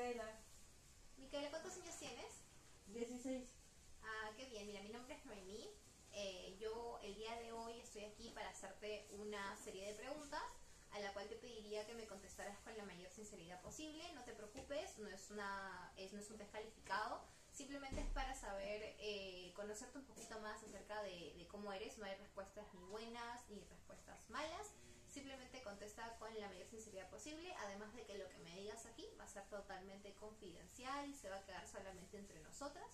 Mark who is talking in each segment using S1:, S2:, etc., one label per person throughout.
S1: Micaela,
S2: Micaela, ¿cuántos años tienes?
S1: 16.
S2: Ah, qué bien. Mira, mi nombre es Noemí. Yo el día de hoy estoy aquí para hacerte una serie de preguntas a la cual te pediría que me contestaras con la mayor sinceridad posible. No te preocupes, no es un test calificado. Simplemente es para saber, conocerte un poquito más acerca de cómo eres. No hay respuestas ni buenas ni respuestas malas. Simplemente contesta con la mayor sinceridad posible, además de que lo que me digas aquí va a ser totalmente confidencial y se va a quedar solamente entre nosotras.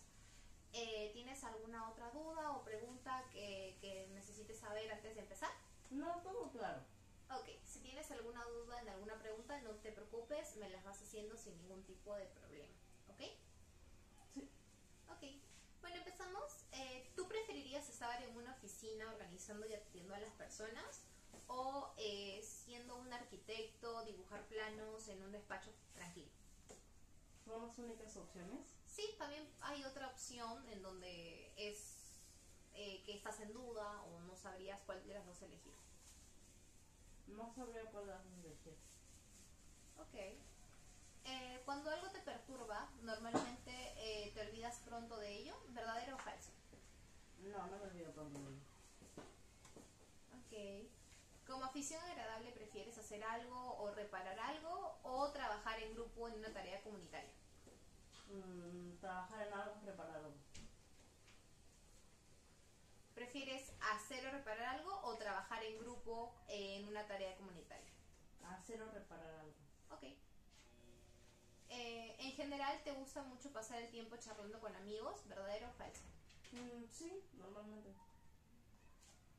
S2: ¿Tienes alguna otra duda o pregunta que necesites saber antes de empezar?
S1: No, todo claro.
S2: Ok, si tienes alguna duda en alguna pregunta, no te preocupes, me las vas haciendo sin ningún tipo de problema, ¿ok?
S1: Sí.
S2: Ok, bueno, empezamos. ¿Tú preferirías estar en una oficina organizando y atendiendo a las personas o siendo un arquitecto, dibujar planos en un despacho tranquilo?
S1: ¿Son las únicas opciones?
S2: Sí, también hay otra opción en donde es que estás en duda o no sabrías cuál de las dos elegir.
S1: No sabría cuál las elegir.
S2: Ok. Cuando algo te perturba, normalmente te olvidas pronto de ello, ¿verdadero o falso?
S1: No, no me olvido pronto de ello.
S2: Ok. Como afición agradable, ¿prefieres hacer algo o reparar algo o trabajar en grupo en una tarea comunitaria?
S1: Trabajar en algo, preparar algo.
S2: ¿Prefieres hacer o reparar algo o trabajar en grupo en una tarea comunitaria?
S1: Hacer o reparar algo.
S2: Ok. En general, ¿te gusta mucho pasar el tiempo charlando con amigos? ¿Verdadero o falso?
S1: Sí, normalmente.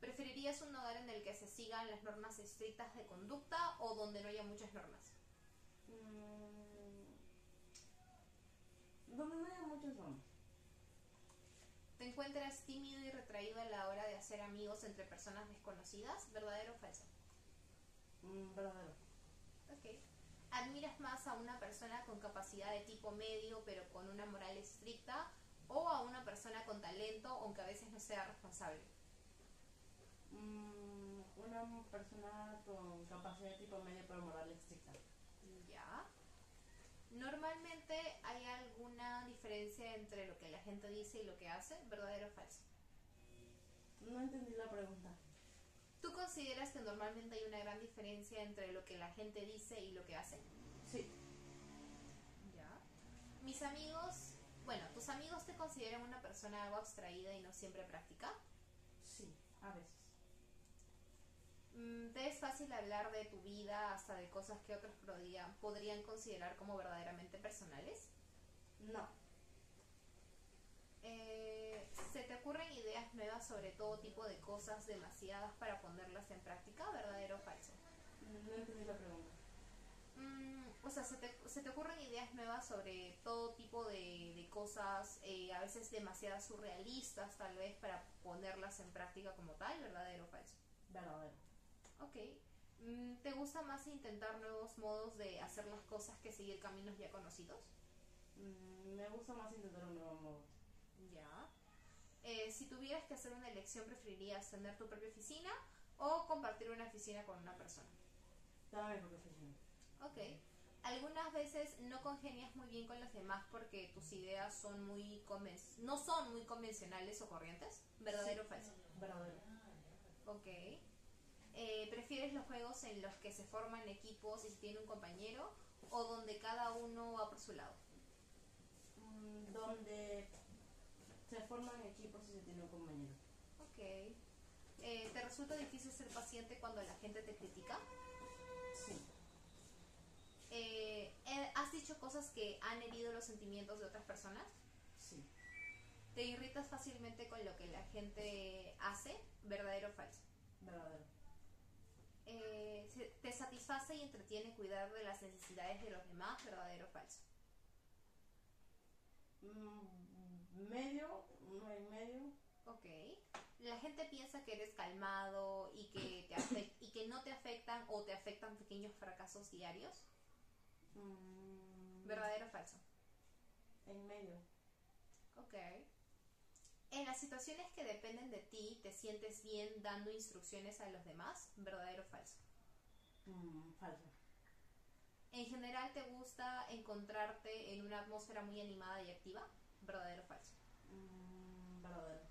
S2: ¿Preferirías un hogar en el que se sigan las normas estrictas de conducta o donde no haya muchas normas?
S1: Donde no haya muchos nombres.
S2: ¿Te encuentras tímido y retraído a la hora de hacer amigos entre personas desconocidas? ¿Verdadero o falso?
S1: Verdadero.
S2: Ok. ¿Admiras más a una persona con capacidad de tipo medio pero con una moral estricta o a una persona con talento aunque a veces no sea responsable?
S1: Una persona con capacidad de tipo medio pero moral estricta.
S2: Ya. Normalmente hay alguna diferencia entre lo que la gente dice y lo que hace, ¿verdadero o falso?
S1: No entendí la pregunta.
S2: ¿Tú consideras que normalmente hay una gran diferencia entre lo que la gente dice y lo que hace?
S1: Sí.
S2: Ya. Mis amigos, bueno, ¿tus amigos te consideran una persona algo abstraída y no siempre práctica?
S1: Sí, a veces.
S2: ¿Te es fácil hablar de tu vida hasta de cosas que otros podrían considerar como verdaderamente personales?
S1: No.
S2: ¿Se te ocurren ideas nuevas sobre todo tipo de cosas demasiadas para ponerlas en práctica? ¿Verdadero o falso?
S1: No entendí la pregunta.
S2: O sea, se te ocurren ideas nuevas sobre todo tipo de cosas, a veces demasiadas surrealistas tal vez para ponerlas en práctica como tal, ¿verdadero o falso?
S1: Verdadero.
S2: Ok. ¿Te gusta más intentar nuevos modos de hacer las cosas que seguir caminos ya conocidos?
S1: Me gusta más intentar un nuevo modo.
S2: Ya. Si tuvieras que hacer una elección, ¿preferirías tener tu propia oficina o compartir una oficina con una persona?
S1: Dame mi profesión.
S2: Ok. Algunas veces no congenias muy bien con los demás porque tus ideas son no son muy convencionales o corrientes. ¿Verdadero o falso?
S1: Verdadero.
S2: Ok. ¿Prefieres los juegos en los que se forman equipos y se tiene un compañero o donde cada uno va por su lado?
S1: Donde se forman equipos y se tiene un compañero.
S2: Ok. ¿Te resulta difícil ser paciente cuando la gente te critica?
S1: Sí.
S2: ¿Has dicho cosas que han herido los sentimientos de otras personas?
S1: Sí.
S2: ¿Te irritas fácilmente con lo que la gente hace? ¿Verdadero o falso?
S1: Verdadero.
S2: ¿Te satisface y entretiene cuidar de las necesidades de los demás? ¿Verdadero o falso?
S1: Medio, no hay medio.
S2: Ok. La gente piensa que eres calmado y y que no te afectan o te afectan pequeños fracasos diarios. ¿Verdadero o falso?
S1: En medio.
S2: Ok. En las situaciones que dependen de ti, ¿te sientes bien dando instrucciones a los demás? ¿Verdadero o falso?
S1: Falso.
S2: En general, ¿te gusta encontrarte en una atmósfera muy animada y activa? ¿Verdadero o falso?
S1: Verdadero.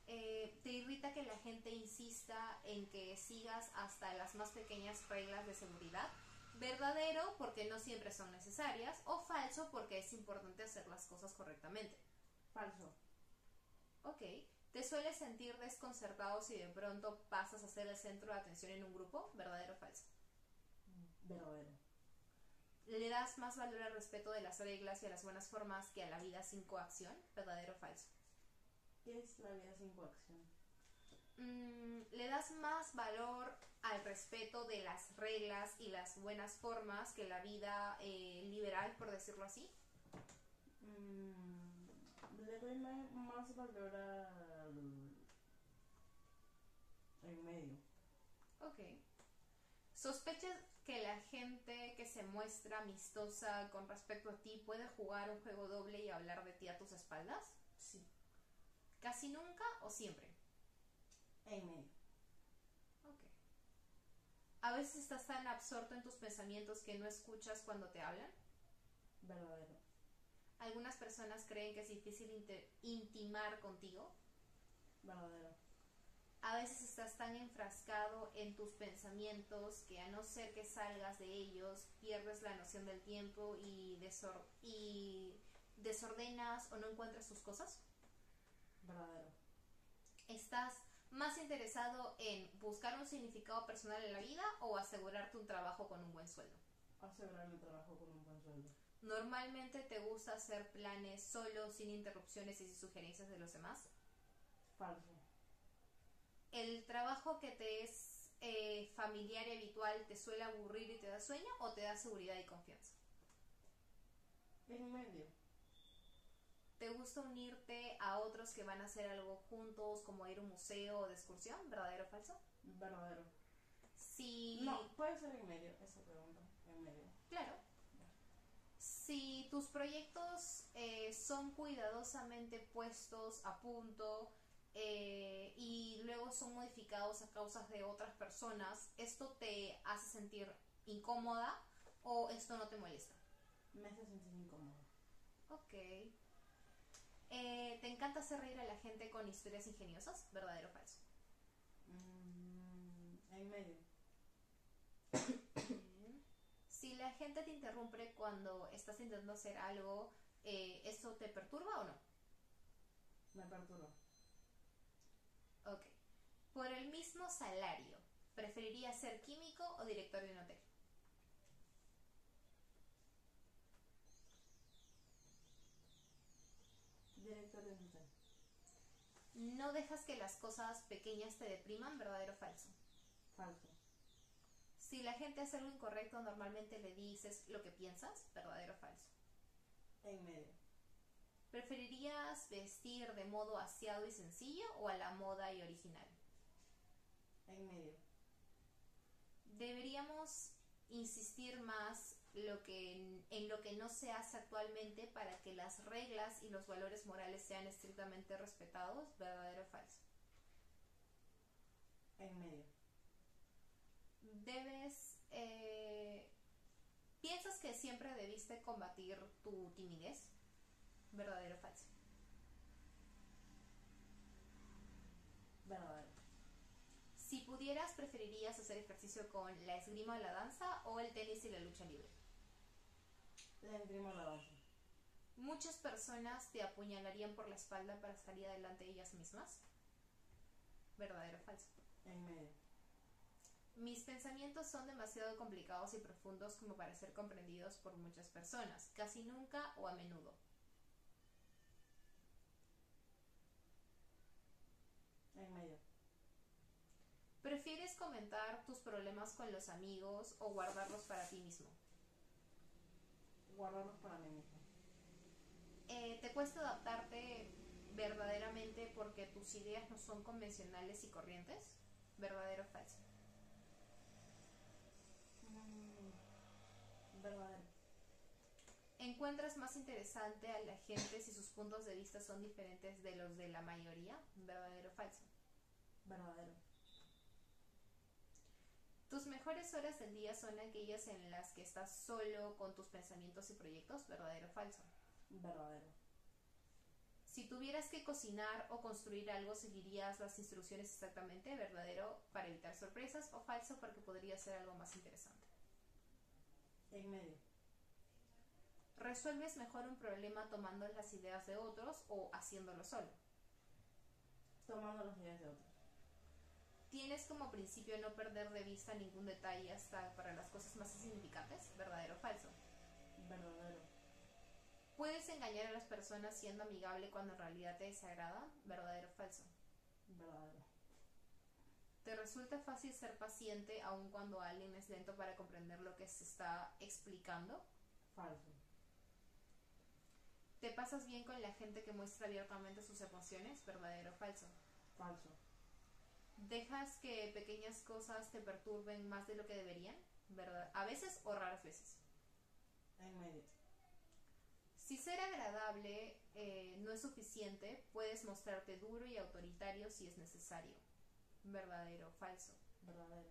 S2: ¿Te irrita que la gente insista en que sigas hasta las más pequeñas reglas de seguridad? ¿Verdadero porque no siempre son necesarias? ¿O falso porque es importante hacer las cosas correctamente?
S1: Falso.
S2: Ok. ¿Te sueles sentir desconcertado si de pronto pasas a ser el centro de atención en un grupo? ¿Verdadero o falso?
S1: Verdadero.
S2: ¿Le das más valor al respeto de las reglas y a las buenas formas que a la vida sin coacción? ¿Verdadero o falso?
S1: ¿Qué es la vida sin coacción?
S2: ¿Le das más valor al respeto de las reglas y las buenas formas que la vida liberal, por decirlo así?
S1: Le doy más valor al medio.
S2: Ok. ¿Sospechas que la gente que se muestra amistosa con respecto a ti puede jugar un juego doble y hablar de ti a tus espaldas?
S1: Sí.
S2: ¿Casi nunca o siempre?
S1: En medio.
S2: Ok. ¿A veces estás tan absorto en tus pensamientos que no escuchas cuando te hablan?
S1: Verdadero.
S2: Algunas personas creen que es difícil intimar contigo.
S1: Verdadero.
S2: A veces estás tan enfrascado en tus pensamientos que a no ser que salgas de ellos, pierdes la noción del tiempo y desordenas o no encuentras tus cosas.
S1: Verdadero.
S2: ¿Estás más interesado en buscar un significado personal en la vida o asegurarte un trabajo con un buen sueldo?
S1: Asegurar mi trabajo con un buen sueldo.
S2: ¿Normalmente te gusta hacer planes solo, sin interrupciones y sin sugerencias de los demás?
S1: Falso.
S2: ¿El trabajo que te es familiar y habitual te suele aburrir y te da sueño o te da seguridad y confianza?
S1: En medio.
S2: ¿Te gusta unirte a otros que van a hacer algo juntos, como ir a un museo o de excursión? ¿Verdadero o falso?
S1: Verdadero.
S2: Si...
S1: No, puede ser en medio esa pregunta. En medio.
S2: Claro. Si tus proyectos son cuidadosamente puestos a punto y luego son modificados a causas de otras personas, ¿esto te hace sentir incómoda o esto no te molesta?
S1: Me hace sentir incómodo.
S2: Ok. ¿Te encanta hacer reír a la gente con historias ingeniosas? ¿Verdadero o falso?
S1: En medio.
S2: Si la gente te interrumpe cuando estás intentando hacer algo, ¿eso te perturba o no?
S1: Me perturba.
S2: Ok. Por el mismo salario, ¿preferirías ser químico o director de un hotel?
S1: Director de un hotel.
S2: ¿No dejas que las cosas pequeñas te depriman? ¿Verdadero o falso?
S1: Falso.
S2: Si la gente hace algo incorrecto, normalmente le dices lo que piensas. ¿Verdadero o falso?
S1: En medio.
S2: ¿Preferirías vestir de modo aseado y sencillo o a la moda y original?
S1: En medio.
S2: Deberíamos insistir más en lo que no se hace actualmente para que las reglas y los valores morales sean estrictamente respetados. ¿Verdadero o falso?
S1: En medio.
S2: ¿Piensas que siempre debiste combatir tu timidez? ¿Verdadero o falso?
S1: Verdadero.
S2: Si pudieras, ¿preferirías hacer ejercicio con la esgrima o la danza o el tenis y la lucha libre?
S1: La esgrima la danza.
S2: ¿Muchas personas te apuñalarían por la espalda para salir adelante ellas mismas? ¿Verdadero o falso?
S1: En medio.
S2: Mis pensamientos son demasiado complicados y profundos como para ser comprendidos por muchas personas, casi nunca o a menudo.
S1: En medio.
S2: ¿Prefieres comentar tus problemas con los amigos o guardarlos para ti mismo?
S1: Guardarlos para mí mismo.
S2: ¿Te cuesta adaptarte verdaderamente porque tus ideas no son convencionales y corrientes? ¿Verdadero o falso?
S1: Verdadero.
S2: ¿Encuentras más interesante a la gente si sus puntos de vista son diferentes de los de la mayoría? ¿Verdadero o falso?
S1: Verdadero.
S2: Tus mejores horas del día son aquellas en las que estás solo con tus pensamientos y proyectos, ¿verdadero o falso?
S1: Verdadero.
S2: Si tuvieras que cocinar o construir algo, ¿seguirías las instrucciones exactamente, verdadero, para evitar sorpresas, o falso porque podría ser algo más interesante?
S1: En medio.
S2: ¿Resuelves mejor un problema tomando las ideas de otros o haciéndolo solo?
S1: Tomando las ideas de otros.
S2: ¿Tienes como principio no perder de vista ningún detalle hasta para las cosas más insignificantes, verdadero o falso?
S1: Verdadero.
S2: ¿Puedes engañar a las personas siendo amigable cuando en realidad te desagrada, verdadero o falso?
S1: Verdadero.
S2: ¿Te resulta fácil ser paciente aun cuando alguien es lento para comprender lo que se está explicando?
S1: Falso.
S2: ¿Te pasas bien con la gente que muestra abiertamente sus emociones, verdadero o falso?
S1: Falso.
S2: ¿Dejas que pequeñas cosas te perturben más de lo que deberían, verdad? A veces o raras veces.
S1: En medio.
S2: Si ser agradable no es suficiente, puedes mostrarte duro y autoritario si es necesario, verdadero o falso.
S1: Verdadero.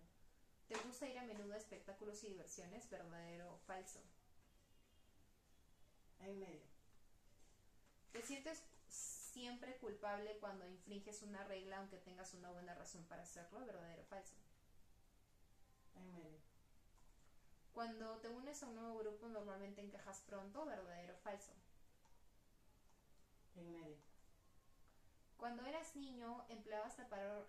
S2: ¿Te gusta ir a menudo a espectáculos y diversiones, verdadero o falso?
S1: En medio.
S2: ¿Te sientes siempre culpable cuando infringes una regla aunque tengas una buena razón para hacerlo, verdadero o falso?
S1: En medio.
S2: Cuando te unes a un nuevo grupo normalmente encajas pronto, verdadero o falso.
S1: En medio.
S2: Cuando eras niño empleabas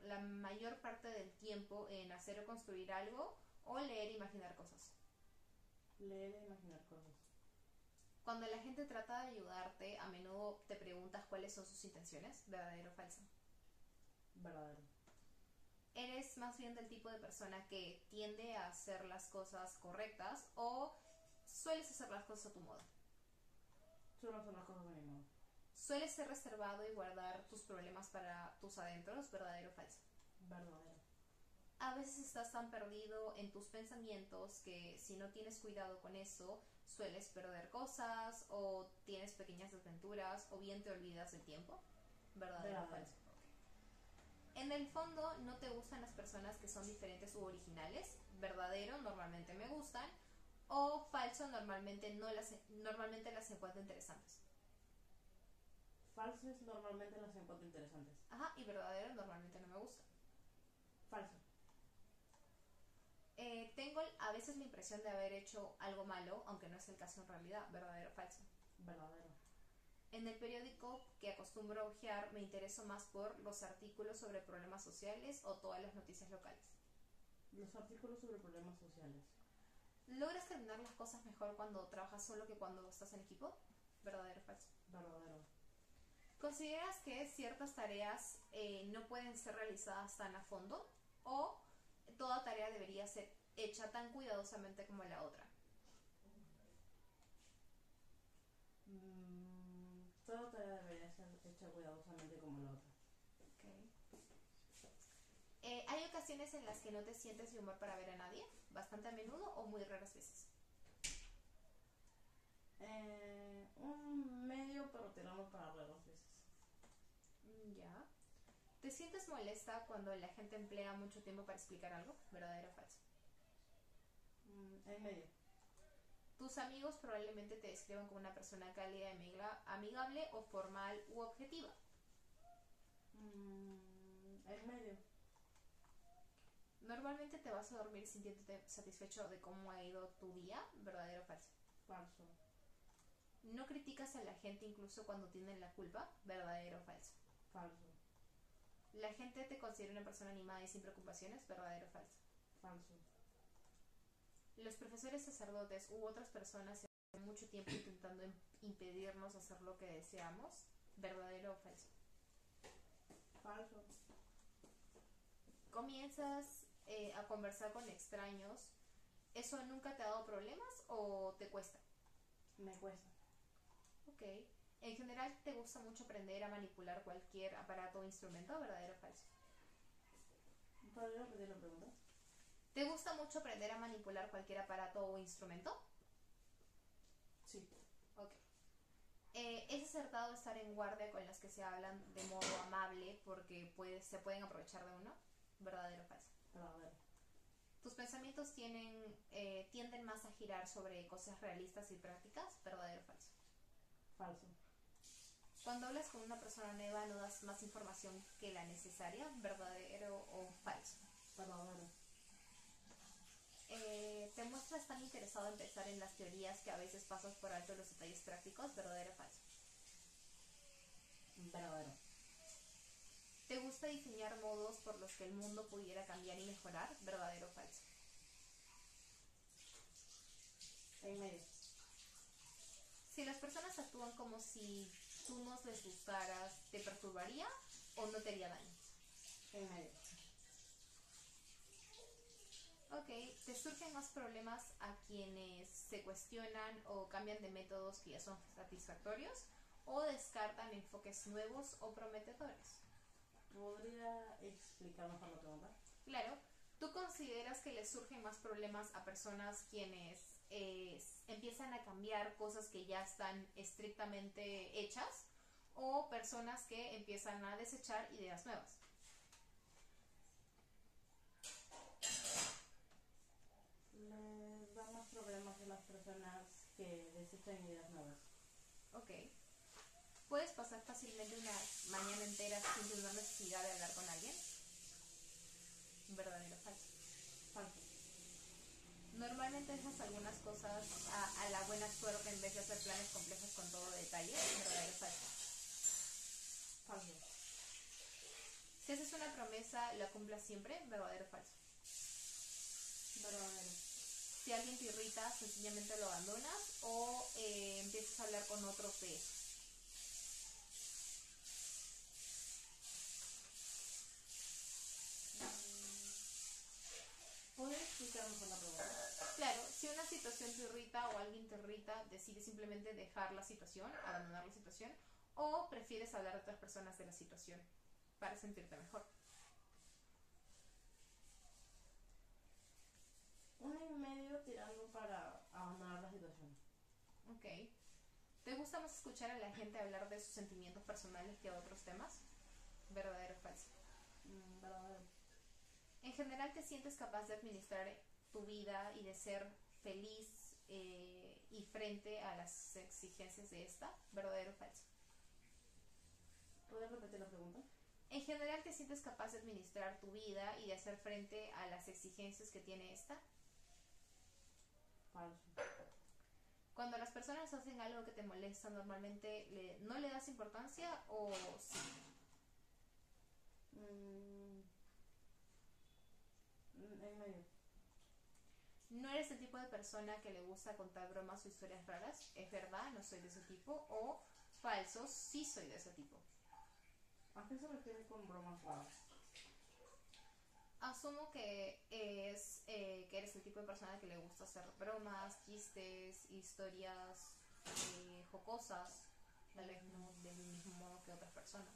S2: la mayor parte del tiempo en hacer o construir algo o leer e imaginar cosas.
S1: Leer e imaginar cosas.
S2: Cuando la gente trata de ayudarte, a menudo te preguntas cuáles son sus intenciones, verdadero o falso.
S1: Verdadero.
S2: ¿Eres más bien del tipo de persona que tiende a hacer las cosas correctas o sueles hacer las cosas a tu modo?
S1: Solo hacer las cosas de mi modo.
S2: ¿Sueles ser reservado y guardar tus problemas para tus adentros, verdadero o falso?
S1: Verdadero.
S2: A veces estás tan perdido en tus pensamientos que si no tienes cuidado con eso, sueles perder cosas o tienes pequeñas desventuras o bien te olvidas del tiempo, verdadero o falso. En el fondo no te gustan las personas que son diferentes u originales, verdadero, normalmente me gustan, o falso, normalmente las encuentro interesantes.
S1: Falsos normalmente las encuentro interesantes.
S2: Ajá, y verdadero, normalmente no me gustan.
S1: Falso.
S2: Tengo a veces la impresión de haber hecho algo malo, aunque no es el caso en realidad, verdadero o falso.
S1: Verdadero.
S2: En el periódico que acostumbro a hojear me intereso más por los artículos sobre problemas sociales o todas las noticias locales.
S1: Los artículos sobre problemas sociales.
S2: ¿Logras terminar las cosas mejor cuando trabajas solo que cuando estás en equipo? ¿Verdadero o falso?
S1: Verdadero.
S2: ¿Consideras que ciertas tareas no pueden ser realizadas tan a fondo o toda tarea debería ser hecha tan cuidadosamente como la otra?
S1: Toda tarea debería ser hecha cuidadosamente como la otra.
S2: Okay. ¿Hay ocasiones en las que no te sientes de humor para ver a nadie? ¿Bastante a menudo o muy raras veces?
S1: Un medio, pero tiramos para raras veces.
S2: Ya. ¿Te sientes molesta cuando la gente emplea mucho tiempo para explicar algo? ¿Verdadero o falso?
S1: En medio.
S2: Tus amigos probablemente te describan como una persona cálida, amigable o formal u objetiva.
S1: En medio.
S2: Normalmente te vas a dormir sintiéndote satisfecho de cómo ha ido tu día, ¿verdadero o falso?
S1: Falso.
S2: No criticas a la gente incluso cuando tienen la culpa, ¿verdadero o falso?
S1: Falso.
S2: La gente te considera una persona animada y sin preocupaciones, ¿verdadero o falso?
S1: Falso.
S2: Los profesores, sacerdotes u otras personas llevan mucho tiempo intentando impedirnos hacer lo que deseamos, ¿verdadero o falso?
S1: Falso.
S2: Comienzas a conversar con extraños, ¿eso nunca te ha dado problemas o te cuesta?
S1: Me cuesta.
S2: Ok. En general, ¿te gusta mucho aprender a manipular cualquier aparato o instrumento, verdadero o falso?
S1: ¿Podría repetir la pregunta?
S2: ¿Te gusta mucho aprender a manipular cualquier aparato o instrumento?
S1: Sí.
S2: Ok. Es acertado estar en guardia con los que se hablan de modo amable porque se pueden aprovechar de uno, ¿verdadero o falso?
S1: Verdadero.
S2: Tus pensamientos tienden más a girar sobre cosas realistas y prácticas, ¿verdadero o falso?
S1: Falso.
S2: Cuando hablas con una persona nueva no das más información que la necesaria, ¿verdadero o falso?
S1: Verdadero.
S2: Te muestras tan interesado en pensar en las teorías que a veces pasas por alto los detalles prácticos, ¿verdadero o falso?
S1: Verdadero.
S2: ¿Te gusta diseñar modos por los que el mundo pudiera cambiar y mejorar, ¿verdadero o falso?
S1: En medio.
S2: Si las personas actúan como si tú no les gustaras, ¿te perturbaría o no te haría daño?
S1: En medio.
S2: Ok, ¿te surgen más problemas a quienes se cuestionan o cambian de métodos que ya son satisfactorios o descartan enfoques nuevos o prometedores?
S1: ¿Podría explicar mejor la pregunta?
S2: Claro, ¿tú consideras que les surgen más problemas a personas quienes empiezan a cambiar cosas que ya están estrictamente hechas o personas que empiezan a desechar ideas nuevas?
S1: Les da más problemas a las personas que desechan ideas nuevas.
S2: Ok. ¿Puedes pasar fácilmente una mañana entera sin tener necesidad de hablar con alguien? ¿Verdadero o falso?
S1: Falso.
S2: Normalmente dejas algunas cosas a la buena suerte en vez de hacer planes complejos con todo detalle, ¿verdadero o falso?
S1: Falso.
S2: Si haces una promesa, ¿la cumplas siempre? ¿Verdadero o falso?
S1: Verdadero.
S2: Si alguien te irrita, sencillamente lo abandonas o empiezas a hablar con otros de eso.
S1: ¿Podría explicar mejor la pregunta?
S2: Claro, si una situación te irrita o alguien te irrita, decides simplemente dejar la situación, abandonar la situación, o prefieres hablar a otras personas de la situación para sentirte mejor.
S1: Un y medio tirando para abandonar la situación.
S2: Ok. ¿Te gusta más escuchar a la gente hablar de sus sentimientos personales que a otros temas? ¿Verdadero o falso?
S1: Verdadero.
S2: En general, ¿te sientes capaz de administrar tu vida y de ser feliz y frente a las exigencias de esta? ¿Verdadero o falso?
S1: ¿Puedes repetir la pregunta?
S2: En general, ¿te sientes capaz de administrar tu vida y de hacer frente a las exigencias que tiene esta?
S1: Falso.
S2: Cuando las personas hacen algo que te molesta, normalmente ¿no le das importancia o sí?
S1: En medio.
S2: ¿No eres el tipo de persona que le gusta contar bromas o historias raras? ¿Es verdad? No soy de ese tipo. O falso, sí soy de ese tipo.
S1: ¿A qué se refiere con bromas raras?
S2: Asumo que eres el tipo de persona que le gusta hacer bromas, chistes, historias jocosas, tal vez no del mismo modo que otras personas.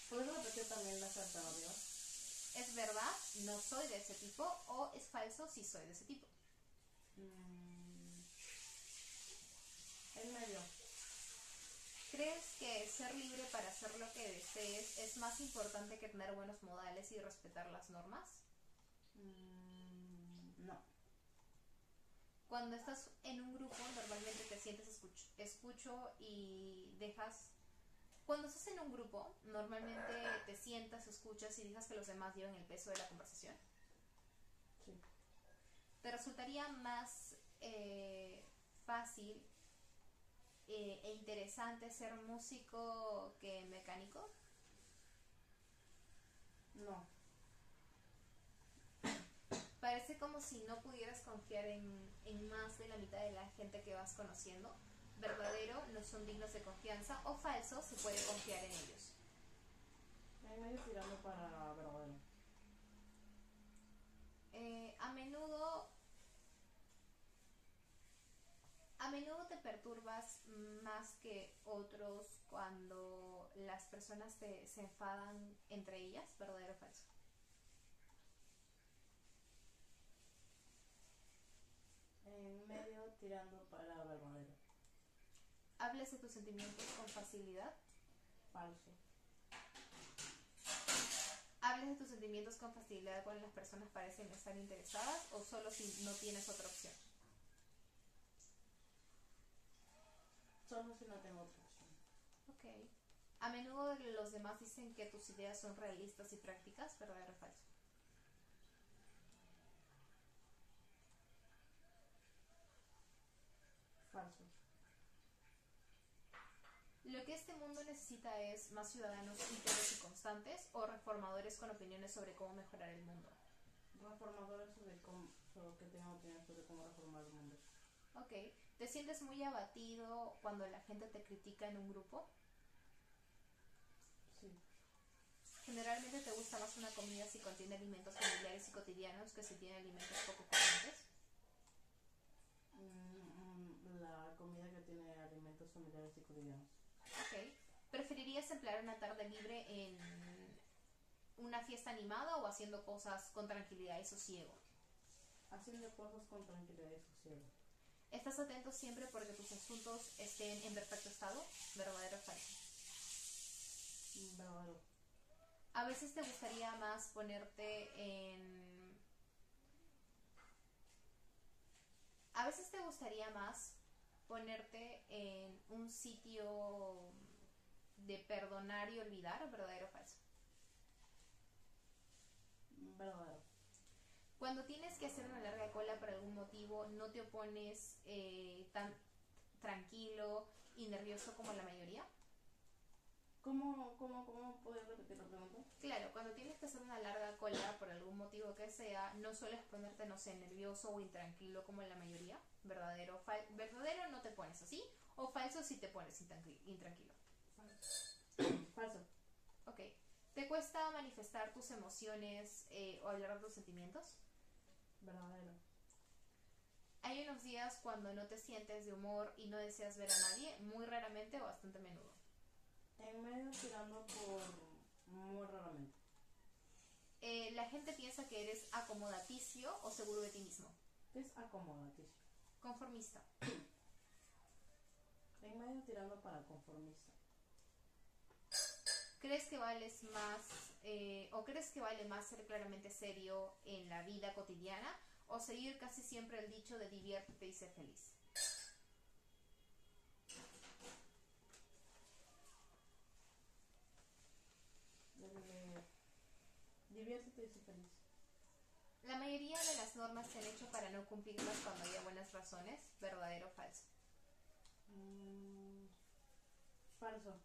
S1: ¿Puedes repetir también las alternativas?
S2: ¿Es verdad? No soy de ese tipo. ¿O es falso? Sí soy de ese tipo.
S1: En medio.
S2: ¿Crees que ser libre para hacer lo que desees es más importante que tener buenos modales y respetar las normas?
S1: No.
S2: Cuando estás en un grupo, normalmente te sientes escucho y dejas... Cuando estás en un grupo, normalmente te sientas, escuchas y dejas que los demás lleven el peso de la conversación.
S1: Sí.
S2: ¿Te resultaría más fácil e interesante ser músico que mecánico?
S1: No.
S2: Parece como si no pudieras confiar en más de la mitad de la gente que vas conociendo. ¿Verdadero? No son dignos de confianza. ¿O falso? Se puede confiar en ellos.
S1: En medio tirando para verdadero.
S2: A menudo te perturbas más que otros cuando las personas se enfadan entre ellas. ¿Verdadero o falso?
S1: En medio tirando para verdadero.
S2: ¿Hablas de tus sentimientos con facilidad?
S1: Falso.
S2: Sales de tus sentimientos con facilidad cuando las personas parecen estar interesadas o solo si no tienes otra opción.
S1: Solo si no tengo otra opción.
S2: Ok. A menudo los demás dicen que tus ideas son realistas y prácticas, ¿verdadero o falso?
S1: Falso.
S2: Lo que este mundo necesita es más ciudadanos íntegros y constantes o reformadores con opiniones sobre cómo mejorar el mundo.
S1: Reformadores sobre que tengan opiniones sobre cómo reformar el mundo.
S2: Ok. ¿Te sientes muy abatido cuando la gente te critica en un grupo?
S1: Sí.
S2: Generalmente te gusta más una comida si contiene alimentos familiares y cotidianos que si tiene alimentos poco corrientes.
S1: La comida que tiene alimentos familiares y cotidianos.
S2: Ok. ¿Preferirías emplear una tarde libre en una fiesta animada o haciendo cosas con tranquilidad y sosiego?
S1: Haciendo cosas con tranquilidad y sosiego.
S2: ¿Estás atento siempre porque tus asuntos estén en perfecto estado? ¿Verdadero o falso?
S1: Verdadero.
S2: A veces te gustaría más ponerte en... A veces te gustaría más ponerte en un sitio de perdonar y olvidar, ¿verdadero o falso?
S1: Verdadero.
S2: Cuando tienes que hacer una larga cola por algún motivo, ¿no te opones tan tranquilo y nervioso como la mayoría?
S1: ¿Cómo puedes repetir la pregunta?
S2: Claro, cuando tienes que hacer una larga cola por algún motivo que sea, no sueles ponerte, no sé, nervioso o intranquilo como la mayoría. ¿Verdadero verdadero no te pones así? ¿O falso si te pones intranquilo?
S1: Falso.
S2: Ok. ¿Te cuesta manifestar tus emociones o hablar de tus sentimientos?
S1: Verdadero.
S2: Hay unos días cuando no te sientes de humor y no deseas ver a nadie, muy raramente o bastante a menudo.
S1: En medio tirando por muy raramente.
S2: La gente piensa que eres acomodaticio o seguro de ti mismo.
S1: ¿Qué es acomodaticio?
S2: Conformista.
S1: En medio tirando para conformista.
S2: ¿Crees que vales más o crees que vale más ser claramente serio en la vida cotidiana o seguir casi siempre el dicho de diviértete y sé feliz?
S1: Diviértete y sé feliz.
S2: La mayoría de las normas se han hecho para no cumplirlas cuando haya buenas razones, ¿verdadero o falso?
S1: Falso.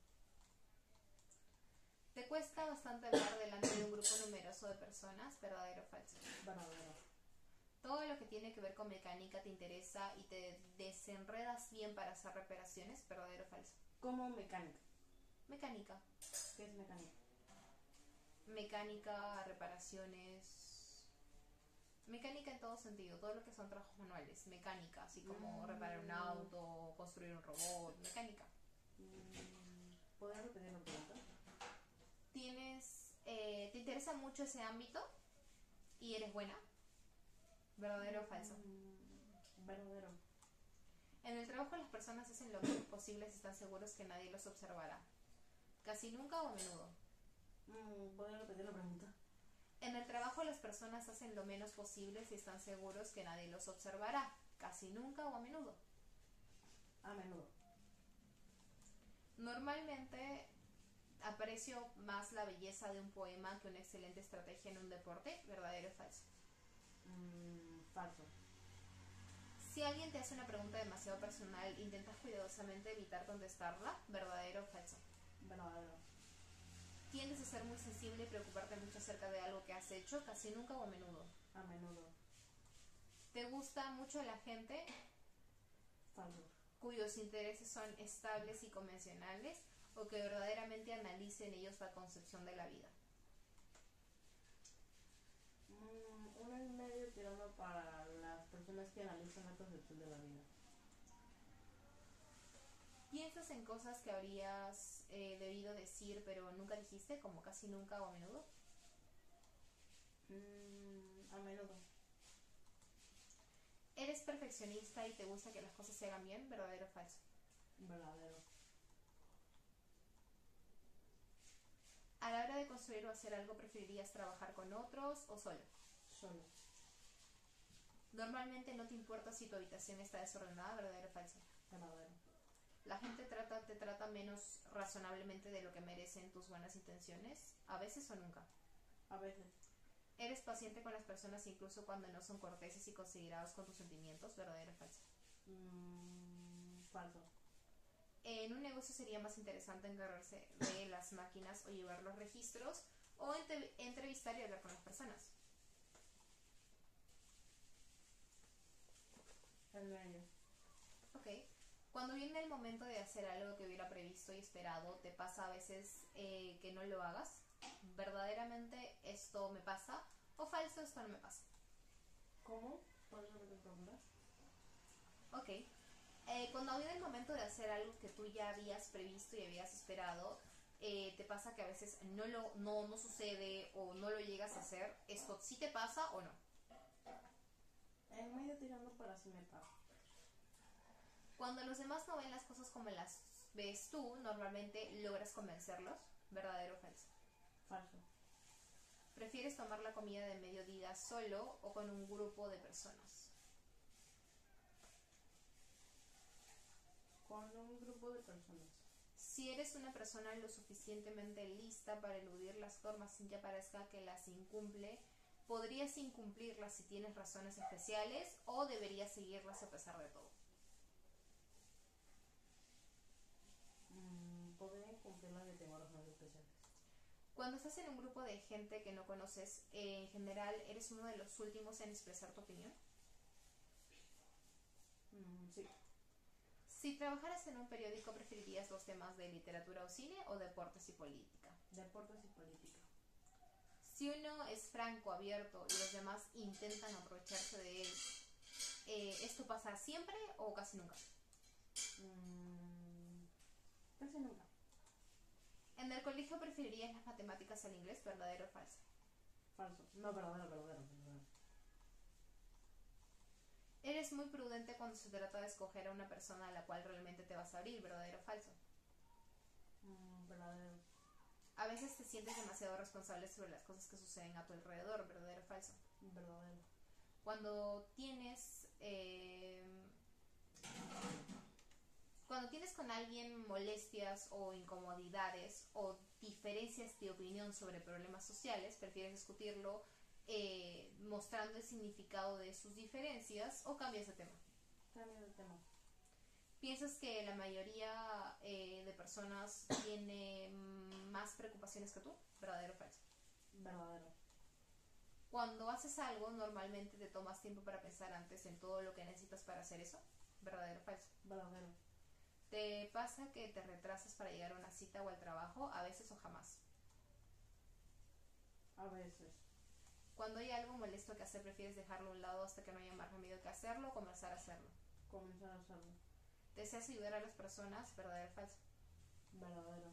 S2: ¿Te cuesta bastante hablar delante de un grupo numeroso de personas, ¿verdadero o falso?
S1: Verdadero.
S2: Todo lo que tiene que ver con mecánica te interesa y te desenredas bien para hacer reparaciones, ¿verdadero o falso?
S1: Como mecánica.
S2: Mecánica.
S1: ¿Qué es mecánica?
S2: Mecánica, reparaciones... Mecánica en todo sentido, todo lo que son trabajos manuales, mecánica, así como reparar un auto, construir un robot, mecánica.
S1: ¿Puedes repetir la pregunta?
S2: ¿Te interesa mucho ese ámbito y eres buena? ¿Verdadero o falso?
S1: Verdadero.
S2: En el trabajo las personas hacen lo menos posible si están seguros que nadie los observará. ¿Casi nunca o a menudo?
S1: ¿Puedes repetir la pregunta?
S2: En el trabajo las personas hacen lo menos posible si están seguros que nadie los observará. ¿Casi nunca o a menudo?
S1: A menudo.
S2: Normalmente aprecio más la belleza de un poema que una excelente estrategia en un deporte. ¿Verdadero o falso?
S1: Falso.
S2: Si alguien te hace una pregunta demasiado personal, intentas cuidadosamente evitar contestarla. ¿Verdadero o falso?
S1: Verdadero.
S2: ¿Tiendes a ser muy sensible y preocuparte mucho acerca de algo que has hecho? ¿Casi nunca o a menudo?
S1: A menudo.
S2: ¿Te gusta mucho la gente
S1: Falso.
S2: cuyos intereses son estables y convencionales o que verdaderamente analicen ellos la concepción de la vida?
S1: Uno en medio tirando para las personas que analizan la concepción de la vida.
S2: ¿Piensas en cosas que habrías debido decir pero nunca dijiste, como casi nunca o a menudo?
S1: A menudo.
S2: ¿Eres perfeccionista y te gusta que las cosas se hagan bien? ¿Verdadero o falso?
S1: Verdadero.
S2: A la hora de construir o hacer algo, preferirías trabajar con otros o solo?
S1: Solo.
S2: Normalmente no te importa si tu habitación está desordenada, ¿verdadero o falso?
S1: Verdadero.
S2: La gente te trata menos razonablemente de lo que merecen tus buenas intenciones, a veces o nunca.
S1: A veces.
S2: Eres paciente con las personas incluso cuando no son corteses y considerados con tus sentimientos, ¿verdadero o falso?
S1: Falso.
S2: En un negocio sería más interesante encargarse de las máquinas o llevar los registros o entrevistar y hablar con las personas.
S1: El medio.
S2: Ok. Cuando viene el momento de hacer algo que hubiera previsto y esperado, ¿te pasa a veces que no lo hagas? ¿Verdaderamente esto me pasa? ¿O falso esto no me pasa?
S1: ¿Cómo? ¿Puedes repetir preguntas?
S2: Ok. Cuando viene el momento de hacer algo que tú ya habías previsto y habías esperado, ¿te pasa que a veces no sucede o no lo llegas a hacer? ¿Esto sí te pasa o no?
S1: En medio tirando para si me pasa.
S2: Cuando los demás no ven las cosas como las ves tú, normalmente logras convencerlos, ¿verdadero o falso?
S1: Falso.
S2: ¿Prefieres tomar la comida de mediodía solo o con un grupo de personas?
S1: Con un grupo de personas.
S2: Si eres una persona lo suficientemente lista para eludir las normas sin que parezca que las incumple, ¿podrías incumplirlas si tienes razones especiales o deberías seguirlas a pesar de todo?
S1: Podría cumplirlas de tengo razones especiales.
S2: Cuando estás en un grupo de gente que no conoces, en general, ¿eres uno de los últimos en expresar tu opinión?
S1: Sí.
S2: Si trabajaras en un periódico, ¿preferirías los temas de literatura o cine o deportes y política?
S1: Deportes y política.
S2: Si uno es franco, abierto y los demás intentan aprovecharse de él, ¿esto pasa siempre o casi nunca?
S1: Casi nunca.
S2: ¿En el colegio preferirías las matemáticas al inglés, verdadero o falso?
S1: Falso. No, verdadero.
S2: Eres muy prudente cuando se trata de escoger a una persona a la cual realmente te vas a abrir, verdadero o falso.
S1: Verdadero.
S2: A veces te sientes demasiado responsable sobre las cosas que suceden a tu alrededor, verdadero o falso.
S1: Verdadero.
S2: Cuando tienes con alguien molestias o incomodidades o diferencias de opinión sobre problemas sociales, prefieres discutirlo mostrando el significado de sus diferencias o cambias de tema.
S1: Cambio de tema.
S2: ¿Piensas que la mayoría de personas tiene más preocupaciones que tú? ¿Verdadero o falso?
S1: Verdadero.
S2: Cuando haces algo, normalmente te tomas tiempo para pensar antes en todo lo que necesitas para hacer eso. ¿Verdadero o falso?
S1: Verdadero.
S2: ¿Te pasa que te retrasas para llegar a una cita o al trabajo, a veces o jamás?
S1: A veces.
S2: Cuando hay algo molesto que hacer, ¿prefieres dejarlo a un lado hasta que no haya más remedio que hacerlo o comenzar a hacerlo?
S1: Comenzar a hacerlo.
S2: ¿Deseas ayudar a las personas? ¿Verdadero o falso?
S1: Verdadero.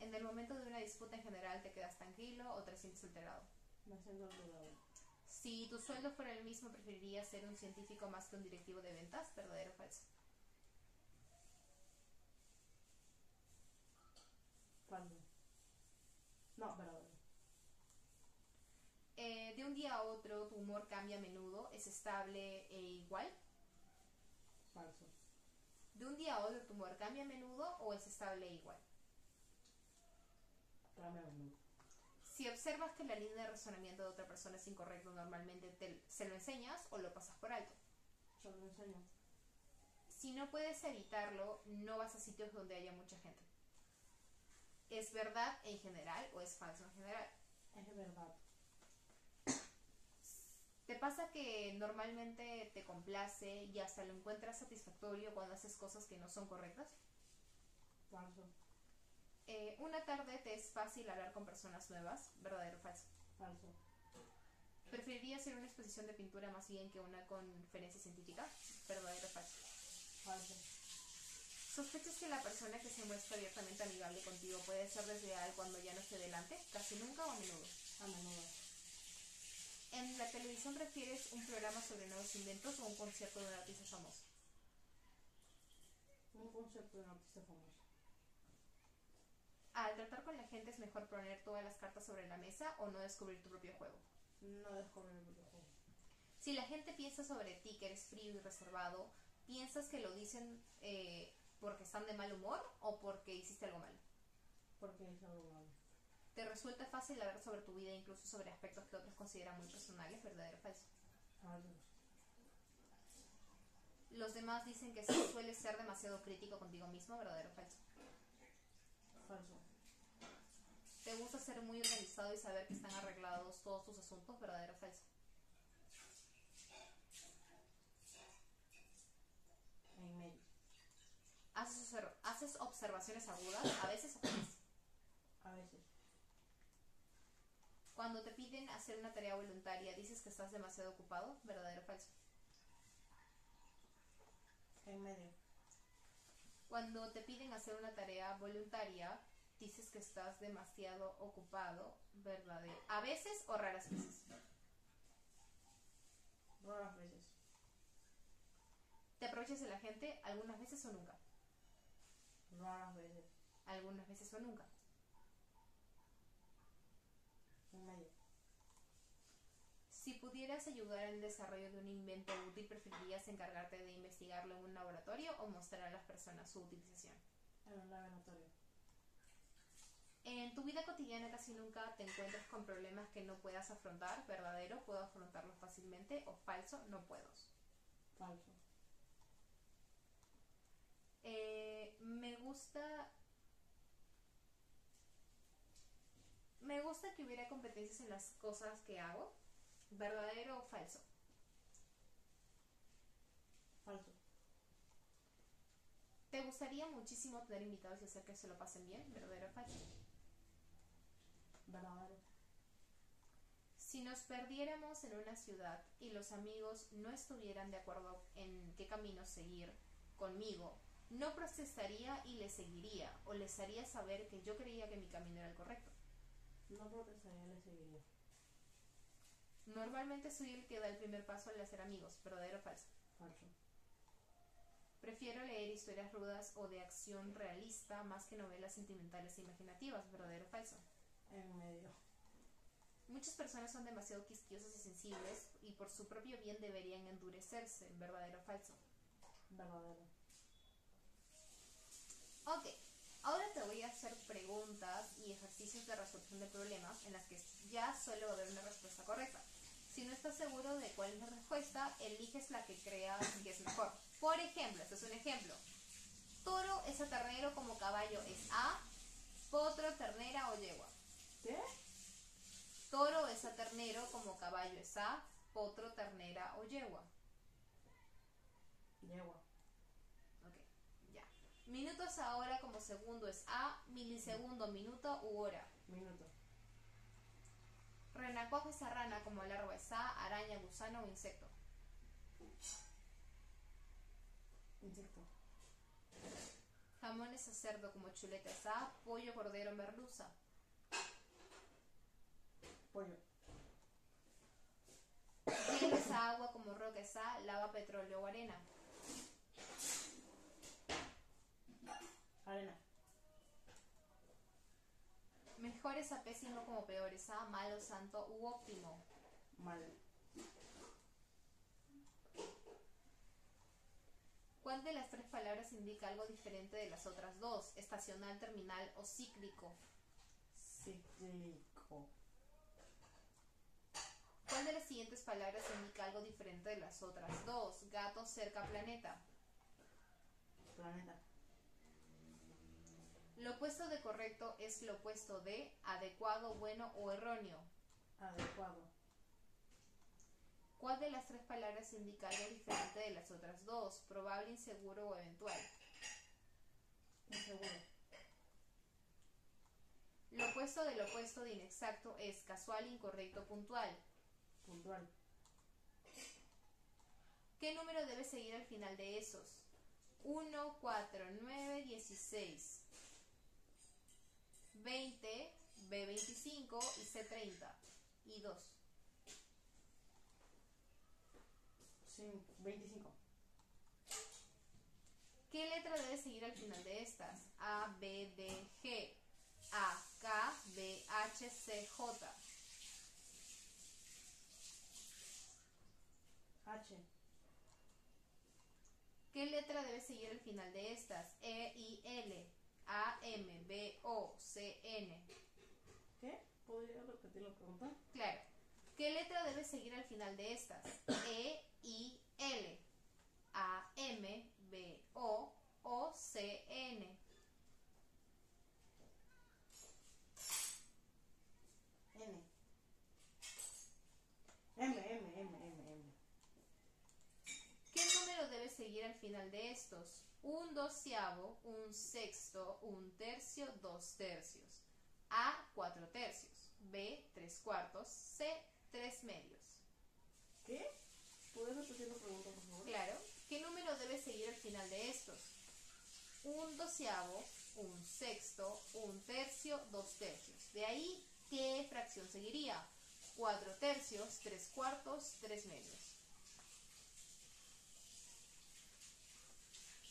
S2: ¿En el momento de una disputa en general te quedas tranquilo o te sientes alterado?
S1: Me siento alterado.
S2: Si tu sueldo fuera el mismo, ¿preferirías ser un científico más que un directivo de ventas? ¿Verdadero o falso?
S1: Falso. No, verdadero.
S2: De un día a otro, ¿tu humor cambia a menudo? ¿Es estable e igual?
S1: Falso.
S2: ¿De un día a otro tu humor cambia a menudo o es estable e igual?
S1: Cambia a menudo.
S2: Si observas que la línea de razonamiento de otra persona es incorrecta, normalmente se lo enseñas o lo pasas por alto.
S1: Yo lo enseño.
S2: Si no puedes evitarlo, no vas a sitios donde haya mucha gente. ¿Es verdad en general o es falso en general?
S1: Es verdad.
S2: ¿Te pasa que normalmente te complace y hasta lo encuentras satisfactorio cuando haces cosas que no son correctas?
S1: Falso.
S2: Una tarde te es fácil hablar con personas nuevas, ¿verdadero o falso?
S1: Falso.
S2: ¿Preferirías ir a una exposición de pintura más bien que una conferencia científica? ¿Verdadero o falso?
S1: Falso.
S2: ¿Sospechas que la persona que se muestra abiertamente amigable contigo puede ser desleal cuando ya no esté delante? ¿Casi nunca o a menudo?
S1: A menudo.
S2: ¿En la televisión prefieres un programa sobre nuevos inventos o un concierto de un artista famoso?
S1: Un concepto de un artista famoso.
S2: Al tratar con la gente es mejor poner todas las cartas sobre la mesa o no descubrir tu propio juego.
S1: No descubrir el videojuego.
S2: Si la gente piensa sobre ti que eres frío y reservado, ¿piensas que lo dicen porque están de mal humor o porque hiciste algo malo?
S1: Porque es algo malo.
S2: ¿Te resulta fácil hablar sobre tu vida, incluso sobre aspectos que otros consideran muy personales? ¿Verdadero o falso?
S1: Falso.
S2: Los demás dicen que sueles ser demasiado crítico contigo mismo. ¿Verdadero o falso?
S1: Falso.
S2: ¿Te gusta ser muy organizado y saber que están arreglados todos tus asuntos? ¿Verdadero o falso?
S1: En medio.
S2: ¿Haces observaciones agudas a veces o jamás?
S1: A veces.
S2: Cuando te piden hacer una tarea voluntaria, dices que estás demasiado ocupado. ¿Verdadero o falso?
S1: En medio.
S2: Cuando te piden hacer una tarea voluntaria, dices que estás demasiado ocupado. ¿Verdadero? ¿A veces o raras veces?
S1: Raras veces.
S2: ¿Te aprovechas de la gente algunas veces o nunca?
S1: Raras veces.
S2: Algunas veces o nunca.
S1: En medio.
S2: Si pudieras ayudar en el desarrollo de un invento útil, ¿preferirías encargarte de investigarlo en un laboratorio o mostrar a las personas su utilización?
S1: En un laboratorio.
S2: En tu vida cotidiana casi nunca te encuentras con problemas que no puedas afrontar. ¿Verdadero? ¿Puedo afrontarlos fácilmente? ¿O falso? No puedo.
S1: Falso.
S2: Me gusta que hubiera competencias en las cosas que hago. ¿Verdadero o falso?
S1: Falso.
S2: ¿Te gustaría muchísimo tener invitados y hacer que se lo pasen bien? ¿Verdadero o falso?
S1: Verdadero.
S2: Si nos perdiéramos en una ciudad y los amigos no estuvieran de acuerdo en qué camino seguir conmigo, no protestaría y les seguiría, o les haría saber que yo creía que mi camino era el correcto.
S1: No protestaría, le seguiría.
S2: Normalmente soy el que da el primer paso al hacer amigos. ¿Verdadero o falso?
S1: Falso.
S2: Prefiero leer historias rudas o de acción realista más que novelas sentimentales e imaginativas. ¿Verdadero o falso?
S1: En medio.
S2: Muchas personas son demasiado quisquiosas y sensibles y por su propio bien deberían endurecerse. ¿Verdadero o falso?
S1: Verdadero.
S2: Ok, ahora te voy a hacer preguntas y ejercicios de resolución de problemas en las que ya suele haber una respuesta correcta. Si no estás seguro de cuál es la respuesta, eliges la que creas que es mejor. Por ejemplo, este es un ejemplo. Toro es a ternero como caballo es a, potro, ternera o yegua.
S1: ¿Qué?
S2: Toro es a ternero como caballo es a, potro, ternera o yegua.
S1: Yegua.
S2: Ok, ya. Minutos a hora como segundo es a, milisegundo, minuto u hora.
S1: Minuto.
S2: Renacuajo es a rana como larva es a, araña, gusano o insecto.
S1: Insecto.
S2: Jamón es a cerdo como chuleta es a, pollo, cordero, merluza.
S1: Pollo.
S2: Hielo es a agua como roca es a, lava, petróleo o arena.
S1: Arena.
S2: Mejor es a pésimo como peor es a, malo, santo u óptimo.
S1: Mal.
S2: ¿Cuál de las tres palabras indica algo diferente de las otras dos? Estacional, terminal o cíclico.
S1: Cíclico.
S2: ¿Cuál de las siguientes palabras indica algo diferente de las otras dos? Gato, cerca, planeta.
S1: Planeta.
S2: Lo opuesto de correcto es lo opuesto de adecuado, bueno o erróneo.
S1: Adecuado.
S2: ¿Cuál de las tres palabras indica algo diferente de las otras dos? Probable, inseguro o eventual.
S1: Inseguro.
S2: Lo opuesto del opuesto de inexacto es casual, incorrecto, puntual.
S1: Puntual.
S2: ¿Qué número debe seguir al final de esos? 1, 4, 9, 16, 20, B25 y C30 y 2.
S1: 25.
S2: ¿Qué letra debe seguir al final de estas? A, B, D, G. A, K, B, H, C, J.
S1: H.
S2: ¿Qué letra debe seguir al final de estas? E, I, L, A, M, B, O, C, N.
S1: ¿Qué? ¿Podría repetir la pregunta?
S2: Claro. ¿Qué letra debe seguir al final de estas? E, I, L, A, M, B, O, C, N.
S1: N. M.
S2: ¿Qué número debe seguir al final de estos? Un doceavo, un sexto, un tercio, dos tercios. A, 4/3. B, 3/4. C, 3/2.
S1: ¿Qué? ¿Puedes repetir la pregunta, por favor?
S2: Claro. ¿Qué número debe seguir al final de estos? Un doceavo, un sexto, un tercio, dos tercios. De ahí, ¿qué fracción seguiría? 4/3, 3/4, 3/2.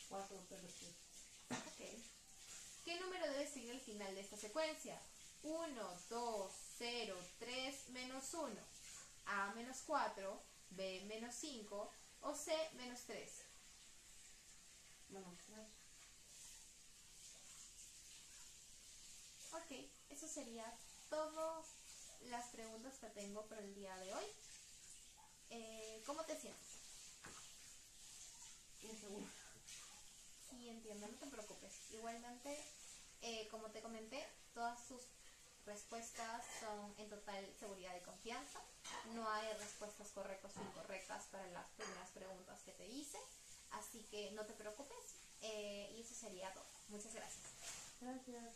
S1: 4/3.
S2: Ok. ¿Qué número debe seguir al final de esta secuencia? 1, 2, 0, 3, menos 1. A menos 4, B menos 5 o C menos 3.
S1: Menos 3.
S2: Ok, eso sería todas las preguntas que tengo para el día de hoy. ¿Cómo te sientes?
S1: Inseguro.
S2: Sí, entiendo, no te preocupes. Igualmente, como te comenté, todas sus respuestas son en total seguridad y confianza. No hay respuestas correctas o incorrectas para las primeras preguntas que te hice. Así que no te preocupes. Y eso sería todo. Muchas gracias.
S1: Gracias.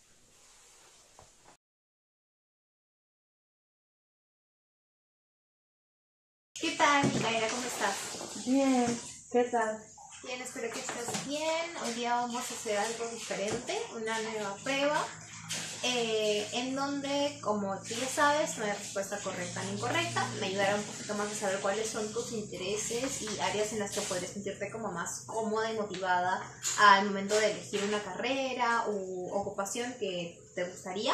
S2: ¿Qué tal, Micaela? ¿Cómo estás?
S1: Bien. ¿Qué tal?
S2: Bien, espero que estés bien. Hoy día vamos a hacer algo diferente, una nueva prueba, en donde, como tú ya sabes, no hay respuesta correcta ni incorrecta. Me ayudará un poquito más a saber cuáles son tus intereses y áreas en las que podrías sentirte como más cómoda y motivada al momento de elegir una carrera u ocupación que te gustaría.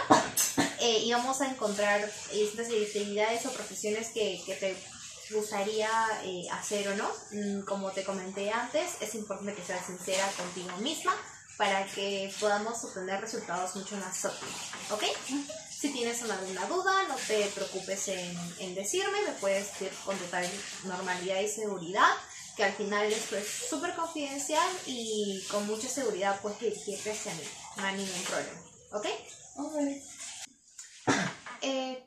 S2: Y vamos a encontrar estas actividades o profesiones que te gustaría hacer o no. Como te comenté antes, es importante que seas sincera contigo misma para que podamos obtener resultados mucho más óptimos, ¿ok? Si tienes alguna duda, no te preocupes en decirme, me puedes decir con total normalidad y seguridad, que al final esto es súper confidencial y con mucha seguridad puedes dirigirte hacia mí, no hay ningún problema, ¿ok?
S1: Ok.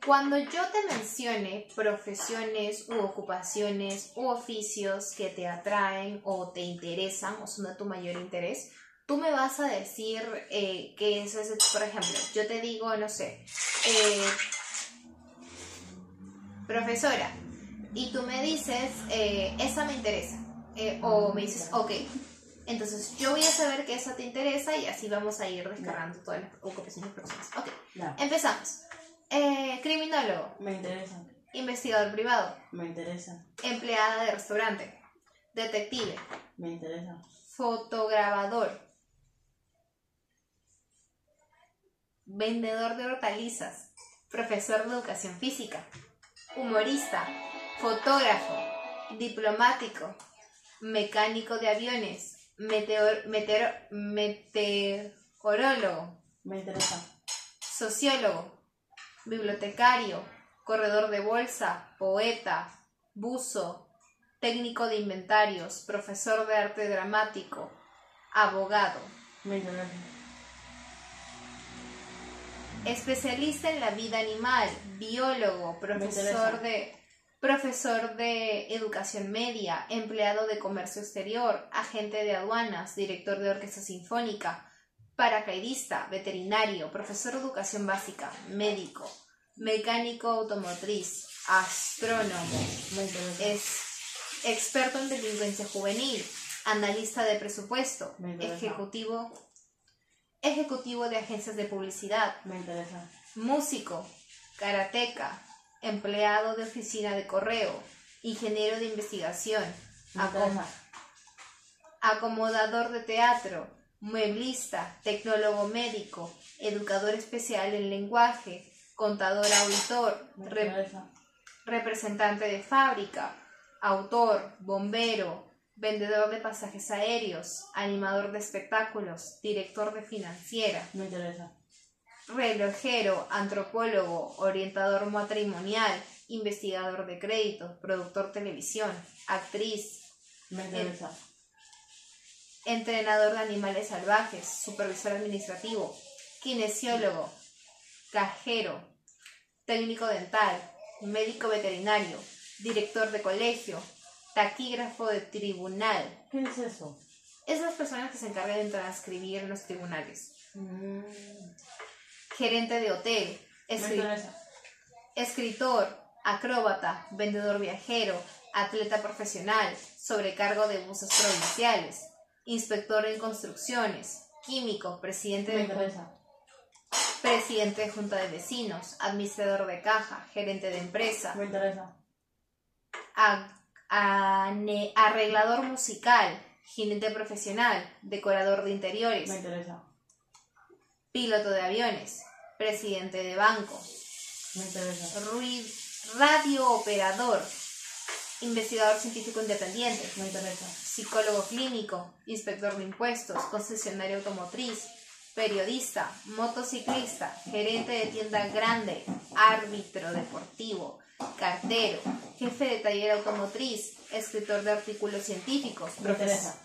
S2: Cuando yo te mencione profesiones u ocupaciones u oficios que te atraen o te interesan o son de tu mayor interés, tú me vas a decir que eso es, por ejemplo, yo te digo, no sé, profesora, y tú me dices, esa me interesa, o me dices, ok. Entonces yo voy a saber que esa te interesa y así vamos a ir descargando todas las ocupaciones y profesiones. Ok,
S1: No.
S2: empezamos. Criminólogo,
S1: Me interesa.
S2: investigador privado,
S1: Me interesa.
S2: empleada de restaurante, detective,
S1: Me interesa.
S2: fotograbador, vendedor de hortalizas, profesor de educación física, humorista, fotógrafo, diplomático, mecánico de aviones, meteorólogo,
S1: Me interesa.
S2: sociólogo, bibliotecario, corredor de bolsa, poeta, buzo, técnico de inventarios, profesor de arte dramático, abogado,
S1: Me interesa.
S2: especialista en la vida animal, biólogo, profesor de educación media, empleado de comercio exterior, agente de aduanas, director de orquesta sinfónica, paracaidista, veterinario, profesor de educación básica, médico, mecánico automotriz, astrónomo,
S1: Me interesa.
S2: es experto en delincuencia juvenil, analista de presupuesto,
S1: Me interesa.
S2: ejecutivo de agencias de publicidad,
S1: Me interesa.
S2: músico, karateca, empleado de oficina de correo, ingeniero de investigación,
S1: Me interesa.
S2: acomodador de teatro, mueblista, tecnólogo médico, educador especial en lenguaje, contador auditor, representante de fábrica, autor, bombero, vendedor de pasajes aéreos, animador de espectáculos, director de financiera,
S1: Me interesa.
S2: relojero, antropólogo, orientador matrimonial, investigador de crédito, productor televisión, actriz,
S1: Me interesa.
S2: entrenador de animales salvajes, supervisor administrativo, kinesiólogo, cajero, técnico dental, médico veterinario, director de colegio, taquígrafo de tribunal.
S1: ¿Qué es eso?
S2: Es las personas que se encargan de transcribir en los tribunales.
S1: Mm,
S2: Gerente de hotel,
S1: Me interesa.
S2: escritor, acróbata, vendedor viajero, atleta profesional, sobrecargo de buses provinciales, inspector en construcciones, químico, presidente
S1: Me
S2: de
S1: interesa.
S2: junta de vecinos, administrador de caja, gerente de empresa,
S1: Me interesa.
S2: arreglador musical, jinete profesional, decorador de interiores,
S1: Me interesa.
S2: piloto de aviones, presidente de banco,
S1: Me interesa.
S2: radiooperador, investigador científico independiente,
S1: Me interesa.
S2: psicólogo clínico, inspector de impuestos, concesionario automotriz, periodista, motociclista, gerente de tienda grande, árbitro deportivo, cartero, jefe de taller automotriz, escritor de artículos científicos,
S1: Me interesa.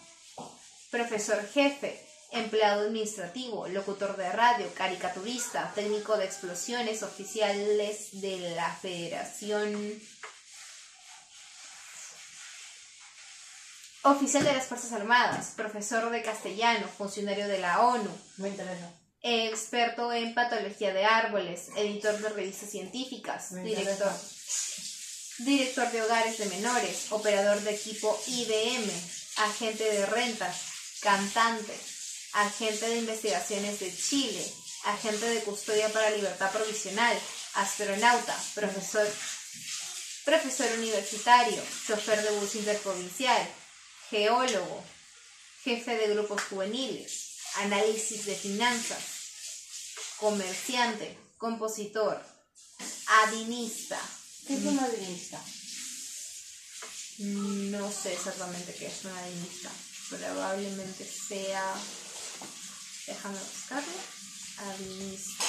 S2: profesor jefe, empleado administrativo, locutor de radio, caricaturista, técnico de explosiones, oficiales de la Federación, oficial de las Fuerzas Armadas, profesor de castellano, funcionario de la ONU,
S1: Me interesa.
S2: experto en patología de árboles, editor de revistas científicas,
S1: Me
S2: director de hogares de menores, operador de equipo IBM, agente de rentas, cantante, agente de investigaciones de Chile, agente de custodia para libertad provisional, astronauta, profesor universitario, chofer de bus interprovincial, geólogo, jefe de grupos juveniles, análisis de finanzas, comerciante, compositor, adinista.
S1: ¿Qué es una adinista?
S2: No sé exactamente qué es una adinista. Probablemente sea... Déjame buscarlo. Adinista.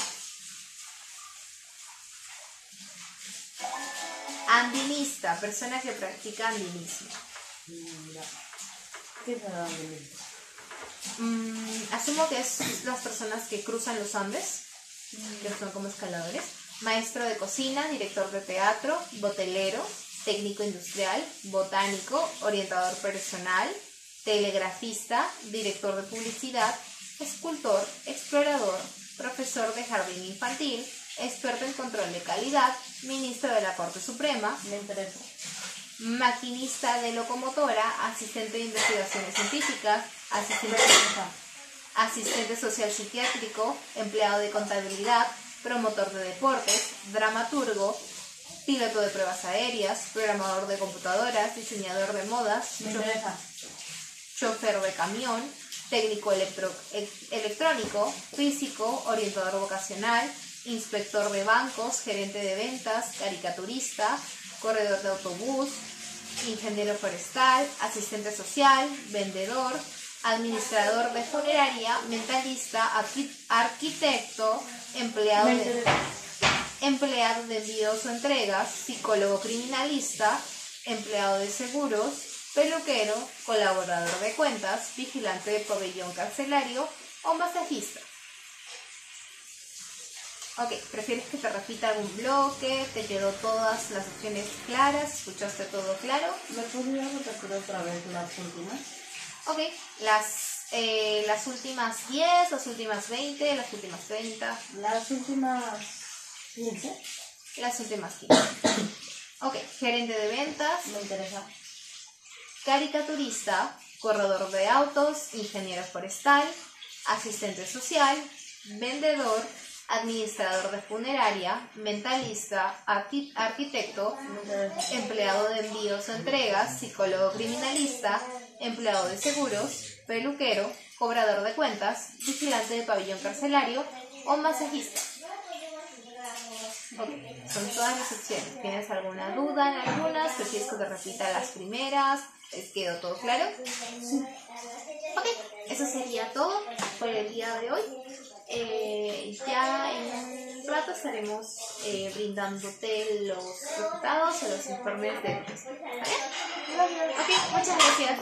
S2: Andinista, persona que practica andinismo.
S1: Mira. ¿Qué es una adinista?
S2: Asumo que es las personas que cruzan los Andes, que son como escaladores. Maestro de cocina, director de teatro, botelero, técnico industrial, botánico, orientador personal, telegrafista, director de publicidad, escultor, explorador, profesor de jardín infantil, experto en control de calidad, ministro de la Corte Suprema,
S1: Me interesa.
S2: maquinista de locomotora, asistente de investigaciones científicas, asistente social psiquiátrico, empleado de contabilidad, promotor de deportes, dramaturgo, piloto de pruebas aéreas, programador de computadoras, diseñador de modas,
S1: Me interesa.
S2: chofer de camión, técnico electrónico, físico, orientador vocacional, inspector de bancos, gerente de ventas, caricaturista, corredor de autobús, ingeniero forestal, asistente social, vendedor, administrador de funeraria, mentalista, arquitecto, empleado de envíos o entregas, psicólogo criminalista, empleado de seguros, peluquero, colaborador de cuentas, vigilante de pabellón carcelario o masajista. Ok, ¿prefieres que te repita algún bloque? ¿Te quedó todas las opciones claras? ¿Escuchaste todo claro?
S1: ¿Me podrías repetir otra vez las últimas?
S2: Ok, las últimas 10, las últimas 20, las últimas 30.
S1: Las últimas 15.
S2: Las últimas 15. Ok, gerente de ventas,
S1: Me interesa.
S2: caricaturista, corredor de autos, ingeniero forestal, asistente social, vendedor, administrador de funeraria, mentalista, arquitecto,
S1: Me interesa.
S2: empleado de envíos o entregas, psicólogo criminalista, empleado de seguros, peluquero, cobrador de cuentas, vigilante de pabellón carcelario o masajista. Ok, son todas las opciones. ¿Tienes alguna duda en algunas? ¿Prefieres que te repita las primeras? ¿Les quedó todo claro? Ok, eso sería todo por el día de hoy. Ya en un rato estaremos brindándote los resultados o los informes de test. ¿Vale? Ok, muchas gracias.